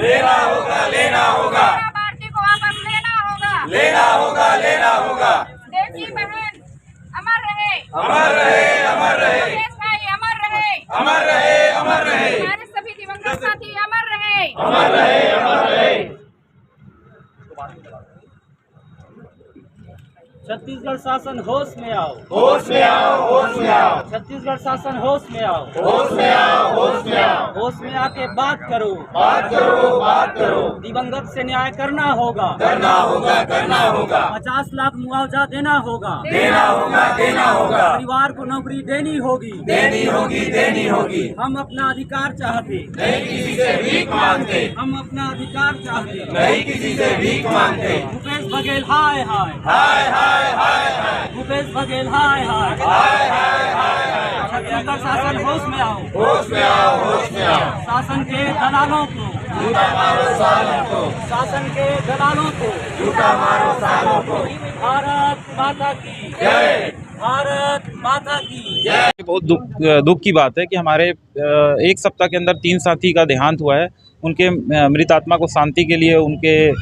लेना होगा, लेना होगा, भारती को वापस लेना होगा, लेना होगा, लेना होगा। देवी बहन अमर रहे, अमर रहे, अमर रहे, देश भाई अमर रहे, अमर रहे, अमर रहे, हमारे सभी दिवंगत साथी अमर रहे, अमर रहे, अमर रहे। छत्तीसगढ़ शासन होश में आओ, होश में आओ, होश में आओ, छत्तीसगढ़ शासन होश में आओ, होश में आओ, होश में आओ। होश में आके बात करो, बात करो, बात करो, दिवंगत से न्याय करना होगा, करना होगा, करना होगा, 50 लाख मुआवजा देना होगा, देना होगा, देना होगा, परिवार को नौकरी देनी होगी, देनी होगी, देनी होगी। हम अपना अधिकार चाहते, नहीं किसी से भीख मांगते, हम अपना अधिकार चाहते, नहीं किसी से भीख मांगते। भूपेश बघेल हाय हाय, हाय हाय हाय हाय, भूपेश बघेल हाय हाय, हाय हाय हाय हाय। छत्तीसगढ़ शासन होश में आओ, होश में आओ, होश में आओ। शासन के दलालों को, जूता मारो सालों को, शासन के दलालों को, जूता मारो सालों को। भारत माता की जय, भारत माता की जय। बहुत दुख की बात है कि हमारे एक सप्ताह के अंदर 3 साथी का देहांत हुआ है। उनके मृत आत्मा को शांति के लिए, उनके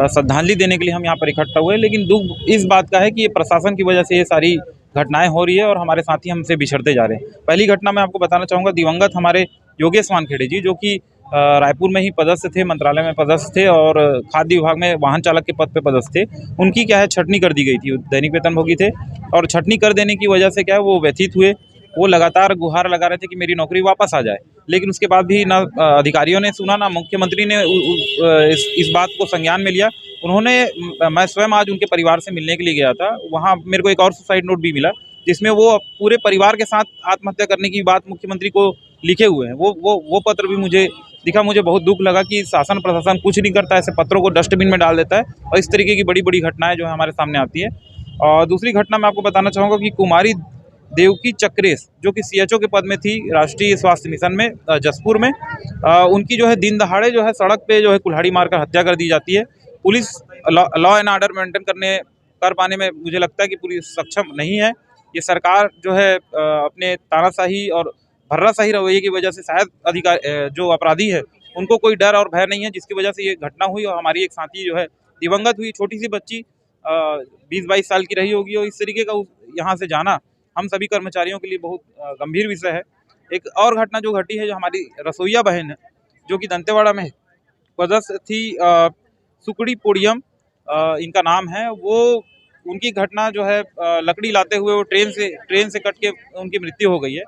श्रद्धांजलि देने के लिए हम यहाँ पर इकट्ठा हुए। लेकिन दुख इस बात का है कि ये प्रशासन की वजह से ये सारी घटनाएं हो रही है और हमारे साथी हमसे बिछड़ते जा रहे हैं। पहली घटना मैं आपको बताना चाहूँगा, दिवंगत हमारे योगेश वानखेड़े जी, जो कि रायपुर में ही पदस्थ थे, मंत्रालय में पदस्थ थे और खाद्य विभाग में वाहन चालक के पद पे पदस्थ थे। उनकी क्या है, छटनी कर दी गई थी, दैनिक वेतनभोगी थे और छटनी कर देने की वजह से क्या है, वो व्यथित हुए। वो लगातार गुहार लगा रहे थे कि मेरी नौकरी वापस आ जाए, लेकिन उसके बाद भी ना अधिकारियों ने सुना, ना मुख्यमंत्री ने इस बात को संज्ञान में लिया। उन्होंने, मैं स्वयं आज उनके परिवार से मिलने के लिए गया था, वहाँ मेरे को एक और सुसाइड नोट भी मिला जिसमें वो पूरे परिवार के साथ आत्महत्या करने की बात मुख्यमंत्री को लिखे हुए हैं। वो पत्र भी मुझे दिखा। मुझे बहुत दुख लगा कि शासन प्रशासन कुछ नहीं करता, ऐसे पत्रों को डस्टबिन में डाल देता है और इस तरीके की बड़ी बड़ी घटनाएं जो है हमारे सामने आती है। और दूसरी घटना मैं आपको बताना चाहूँगा कि कुमारी देवकी चक्रेश, जो कि CHO के पद में थी राष्ट्रीय स्वास्थ्य मिशन में जसपुर में, उनकी जो है दिन दहाड़े जो है सड़क पे जो है कुल्हाड़ी मारकर हत्या कर दी जाती है। Police law and order maintain कर पाने में मुझे लगता है कि पुलिस सक्षम नहीं है। ये सरकार जो है अपने तानाशाही और भर्राशाही रवैये की वजह से शायद जो अपराधी है उनको कोई डर और भय नहीं है, जिसकी वजह से ये घटना हुई और हमारी एक साथी जो है दिवंगत हुई। छोटी सी बच्ची 20-22 साल की रही होगी और इस तरीके का यहाँ से जाना हम सभी कर्मचारियों के लिए बहुत गंभीर विषय है। एक और घटना जो घटी है, जो हमारी रसोईया बहन है जो कि दंतेवाड़ा में पदस्थ थी, सुकड़ी पोडियम इनका नाम है, वो उनकी घटना जो है लकड़ी लाते हुए वो ट्रेन से कट के उनकी मृत्यु हो गई है।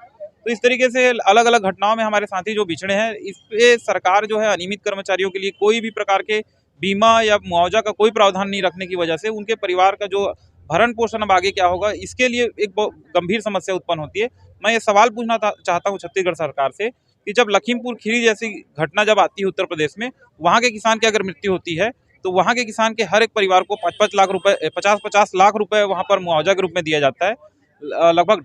तो इस तरीके से अलग अलग घटनाओं में हमारे साथी जो बिछड़े हैं, इस पे सरकार जो है अनियमित कर्मचारियों के लिए कोई भी प्रकार के बीमा या मुआवजा का कोई प्रावधान नहीं रखने की वजह से उनके परिवार का जो भरण पोषण अब आगे क्या होगा, इसके लिए एक बहुत गंभीर समस्या उत्पन्न होती है। मैं ये सवाल पूछना चाहता हूँ छत्तीसगढ़ सरकार से कि जब लखीमपुर खीरी जैसी घटना जब आती है उत्तर प्रदेश में, वहाँ के किसान की अगर मृत्यु होती है तो वहाँ के किसान के हर एक परिवार को 5-5 लाख रुपए, 50-50 लाख रुपए वहाँ पर मुआवजा के रूप में दिया जाता है। लगभग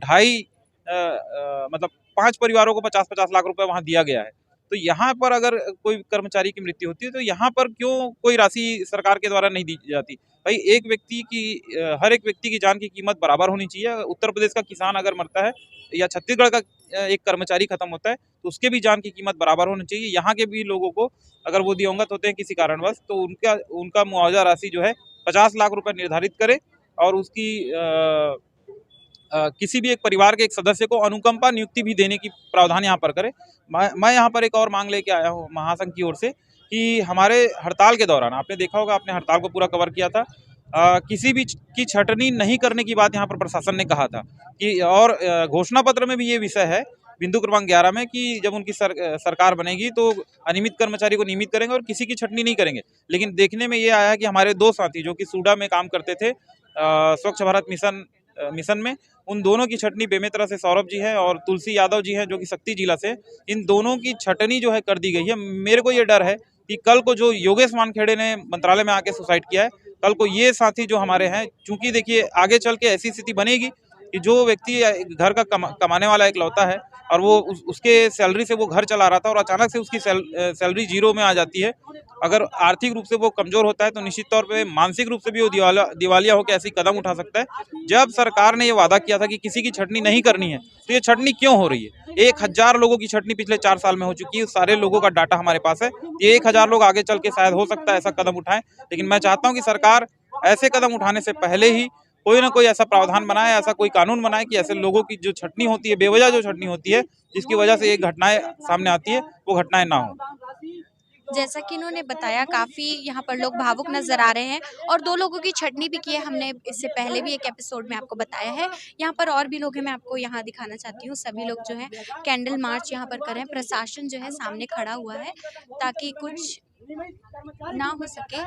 5 परिवारों को 50-50 लाख रुपए वहाँ दिया गया है। तो यहाँ पर अगर कोई कर्मचारी की मृत्यु होती है तो यहाँ पर क्यों कोई राशि सरकार के द्वारा नहीं दी जाती? भाई हर एक व्यक्ति की जान की कीमत बराबर होनी चाहिए। उत्तर प्रदेश का किसान अगर मरता है या छत्तीसगढ़ का एक कर्मचारी खत्म होता है तो उसके भी जान की कीमत बराबर होनी चाहिए। यहाँ के भी लोगों को अगर वो दिवंगत होते हैं किसी कारणवश तो उनका मुआवजा राशि जो है 50 लाख रुपए निर्धारित करे और उसकी किसी भी एक परिवार के एक सदस्य को अनुकंपा नियुक्ति भी देने की प्रावधान यहाँ पर करे। मैं यहाँ पर एक और मांग लेके आया हूँ महासंघ की ओर से कि हमारे हड़ताल के दौरान, आपने देखा होगा, आपने हड़ताल को पूरा कवर किया था, किसी भी की छटनी नहीं करने की बात यहाँ पर प्रशासन ने कहा था कि, और घोषणा पत्र में भी ये विषय है बिंदु क्रमांक 11 में कि जब उनकी सरकार बनेगी तो अनियमित कर्मचारी को नियमित करेंगे और किसी की छटनी नहीं करेंगे। लेकिन देखने में ये आया कि हमारे 2 साथी जो कि सूडा में काम करते थे स्वच्छ भारत मिशन में, उन दोनों की छटनी बेमेतरा से सौरभ जी है और तुलसी यादव जी हैं जो कि शक्ति जिला से, इन दोनों की छटनी जो है कर दी गई है। मेरे को ये डर है कि कल को जो योगेश वानखेड़े ने मंत्रालय में आके सुसाइड किया है, कल को ये साथी जो हमारे हैं, चूंकि देखिए आगे चल के ऐसी स्थिति बनेगी कि जो व्यक्ति घर का कमाने वाला इकलौता है और वो उसके सैलरी से वो घर चला रहा था और अचानक से उसकी सैलरी जीरो में आ जाती है। अगर आर्थिक रूप से वो कमजोर होता है तो निश्चित तौर पे मानसिक रूप से भी वो दिवालिया होकर ऐसी कदम उठा सकता है। जब सरकार ने ये वादा किया था कि किसी की छटनी नहीं करनी है, तो ये छटनी क्यों हो रही है? 1000 लोगों की छटनी पिछले 4 साल में हो चुकी है। सारे लोगों का डाटा हमारे पास है। ये 1000 लोग आगे चल के शायद हो सकता है ऐसा कदम उठाएं, लेकिन मैं चाहता हूं कि सरकार ऐसे कदम उठाने से पहले ही कोई ना कोई ऐसा प्रावधान बनाए, ऐसा कोई कानून बनाए कि ऐसे लोगों की जो छटनी होती है, बेवजह जो छटनी होती है, जिसकी वजह से ये घटनाएं सामने आती है, वो घटनाएं ना हो। जैसा कि इन्होंने बताया, काफ़ी यहाँ पर लोग भावुक नज़र आ रहे हैं और 2 लोगों की छटनी भी की है। हमने इससे पहले भी एक एपिसोड में आपको बताया है। यहाँ पर और भी लोग हैं, मैं आपको यहाँ दिखाना चाहती हूँ। सभी लोग जो है कैंडल मार्च यहाँ पर कर रहे हैं। प्रशासन जो है सामने खड़ा हुआ है ताकि कुछ ना हो सके।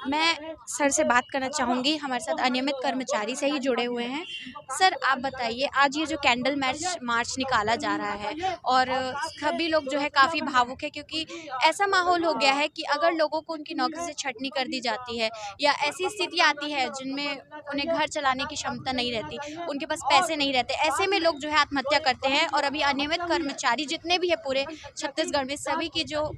मैं सर से बात करना चाहूँगी, हमारे साथ अनियमित कर्मचारी से ही जुड़े हुए हैं। सर आप बताइए, आज ये जो कैंडल मार्च निकाला जा रहा है और सभी लोग जो है काफ़ी भावुक है, क्योंकि ऐसा माहौल हो गया है कि अगर लोगों को उनकी नौकरी से छटनी कर दी जाती है या ऐसी स्थिति आती है जिनमें उन्हें घर चलाने की क्षमता नहीं रहती, उनके पास पैसे नहीं रहते, ऐसे में लोग जो है आत्महत्या करते हैं। और अभी अनियमित कर्मचारी जितने भी है पूरे छत्तीसगढ़ में, सभी की जो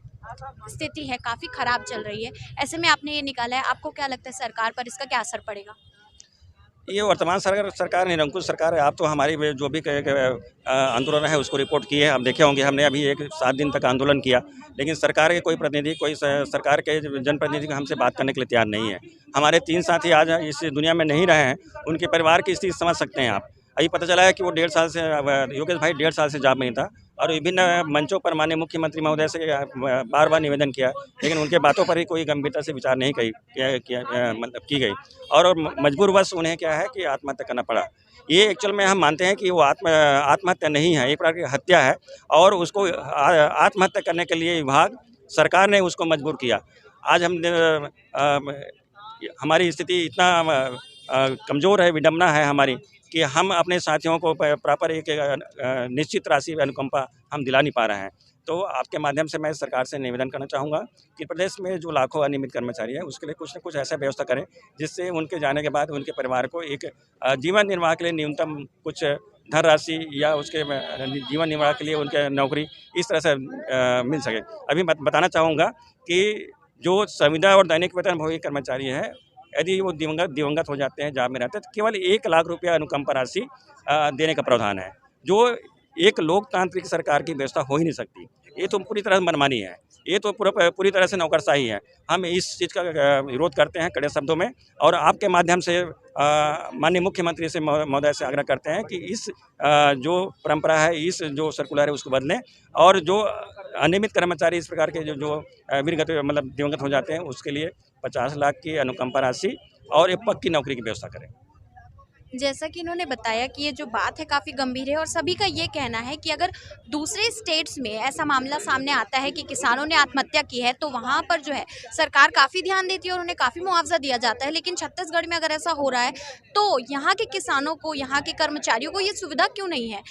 स्थिति है काफ़ी ख़राब चल रही है। ऐसे में आपने ये निकाला है, आपको क्या लगता है सरकार पर इसका क्या असर पड़ेगा? ये वर्तमान सरकार निरंकुश सरकार है। आप तो हमारी जो भी आंदोलन है उसको रिपोर्ट किए हैं, आप देखे होंगे। हमने अभी 7 दिन तक आंदोलन किया, लेकिन सरकार के कोई प्रतिनिधि, कोई सरकार के जनप्रतिनिधि हमसे बात करने के लिए तैयार नहीं है। हमारे 3 साथी आज इस दुनिया में नहीं रहे हैं, उनके परिवार की स्थिति समझ सकते हैं आप। अभी पता चला है कि वो 1.5 साल से, योगेश भाई 1.5 साल से जॉब में ही था और विभिन्न मंचों पर माननीय मुख्यमंत्री महोदय से बार बार निवेदन किया, लेकिन उनके बातों पर ही कोई गंभीरता से विचार नहीं मतलब की गई और मजबूरवश उन्हें क्या है कि आत्महत्या करना पड़ा। ये एक्चुअल में हम मानते हैं कि वो आत्महत्या नहीं है, एक प्रकार की हत्या है और उसको आत्महत्या करने के लिए विभाग सरकार ने उसको मजबूर किया। आज हमारी स्थिति इतना कमज़ोर है, विडंबना है हमारी, कि हम अपने साथियों को प्रॉपर एक निश्चित राशि अनुकंपा हम दिला नहीं पा रहे हैं। तो आपके माध्यम से मैं सरकार से निवेदन करना चाहूँगा कि प्रदेश में जो लाखों अनियमित कर्मचारी हैं उसके लिए कुछ न कुछ ऐसा व्यवस्था करें जिससे उनके जाने के बाद उनके परिवार को एक जीवन निर्वाह के लिए न्यूनतम कुछ धनराशि या उसके जीवन निर्वाह के लिए उनके नौकरी इस तरह से मिल सके। अभी मैं बताना चाहूँगा कि जो संविदा और दैनिक वेतनभोगी कर्मचारी हैं, यदि वो दिवंगत हो जाते हैं, जॉब में रहते हैं, तो केवल 1 लाख रुपया अनुकंपा राशि देने का प्रावधान है, जो एक लोकतांत्रिक सरकार की व्यवस्था हो ही नहीं सकती। ये तो पूरी तरह मनमानी है, ये तो पूरी तरह से नौकरशाही है। हम इस चीज़ का विरोध करते हैं कड़े शब्दों में और आपके माध्यम से माननीय मुख्यमंत्री से महोदय से आग्रह करते हैं कि इस जो परंपरा है, इस जो सर्कुलर है उसको बदलें और जो अनियमित कर्मचारी इस प्रकार के जो वीरगत मतलब दिवंगत हो जाते हैं उसके लिए 50 लाख की अनुकंपा राशि और एक पक्की नौकरी की व्यवस्था करें। जैसा कि इन्होंने बताया कि ये जो बात है काफ़ी गंभीर है और सभी का ये कहना है कि अगर दूसरे स्टेट्स में ऐसा मामला सामने आता है कि किसानों ने आत्महत्या की है तो वहाँ पर जो है सरकार काफ़ी ध्यान देती है और उन्हें काफ़ी मुआवजा दिया जाता है, लेकिन छत्तीसगढ़ में अगर ऐसा हो रहा है तो यहाँ के किसानों को, यहाँ के कर्मचारियों को ये सुविधा क्यों नहीं है?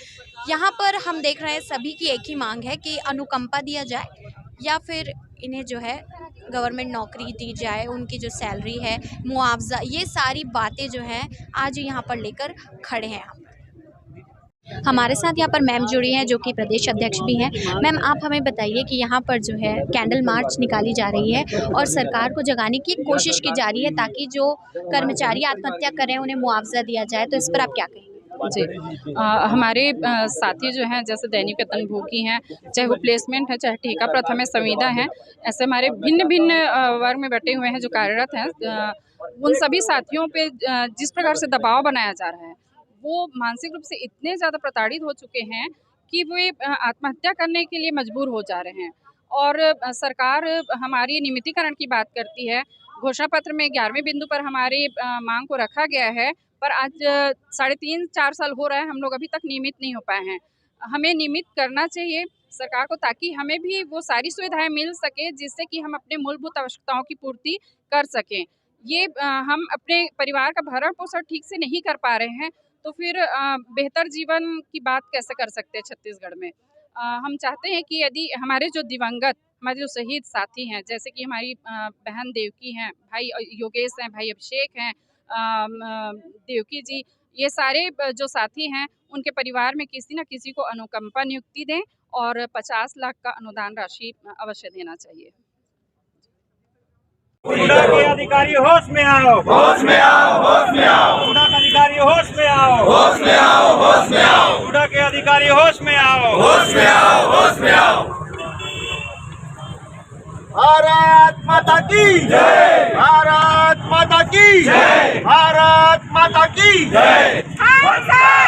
यहाँ पर हम देख रहे हैं सभी की एक ही मांग है कि अनुकंपा दिया जाए या फिर इन्हें जो है गवर्नमेंट नौकरी दी जाए, उनकी जो सैलरी है, मुआवजा, ये सारी बातें जो हैं आज यहाँ पर लेकर खड़े हैं हम। हमारे साथ यहाँ पर मैम जुड़ी हैं जो कि प्रदेश अध्यक्ष भी हैं। मैम आप हमें बताइए कि यहाँ पर जो है कैंडल मार्च निकाली जा रही है और सरकार को जगाने की कोशिश की जा रही है ताकि जो कर्मचारी आत्महत्या करें उन्हें मुआवजा दिया जाए, तो इस पर आप क्या कहेंगे? जी, हमारे साथी जो हैं जैसे दैनिक वेतनभोगी हैं, चाहे वो प्लेसमेंट है, चाहे ठेका प्रथा में संविदा हैं, ऐसे हमारे भिन्न भिन्न वर्ग में बटे हुए हैं जो कार्यरत हैं, उन सभी साथियों पे जिस प्रकार से दबाव बनाया जा रहा है वो मानसिक रूप से इतने ज़्यादा प्रताड़ित हो चुके हैं कि वे आत्महत्या करने के लिए मजबूर हो जा रहे हैं। और सरकार हमारी नियमितीकरण की बात करती है, घोषणा पत्र में 11वें बिंदु पर हमारी मांग को रखा गया है, पर आज 3.5-4 साल हो रहा है, हम लोग अभी तक नियमित नहीं हो पाए हैं। हमें नियमित करना चाहिए सरकार को ताकि हमें भी वो सारी सुविधाएं मिल सके जिससे कि हम अपने मूलभूत आवश्यकताओं की पूर्ति कर सकें। ये हम अपने परिवार का भरण पोषण ठीक से नहीं कर पा रहे हैं तो फिर बेहतर जीवन की बात कैसे कर सकते हैं छत्तीसगढ़ में। हम चाहते हैं कि यदि हमारे जो दिवंगत, हमारे जो शहीद साथी हैं, जैसे कि हमारी बहन देवकी हैं, भाई योगेश हैं, भाई अभिषेक हैं, देवकी जी, ये सारे जो साथी हैं उनके परिवार में किसी न किसी को अनुकंपा नियुक्ति दें और 50 लाख का अनुदान राशि अवश्य देना चाहिए। हुडा के अधिकारी होश में आओ, होश में आओ, होश में आओ, हुडा के अधिकारी होश में आओ, होश में आओ, होश में आओ, हुडा के अधिकारी होश में आओ, होश में आओ, होश में आओ। भारत माता की जय, भारत माता की जय, भारत माता की जय। हम साथ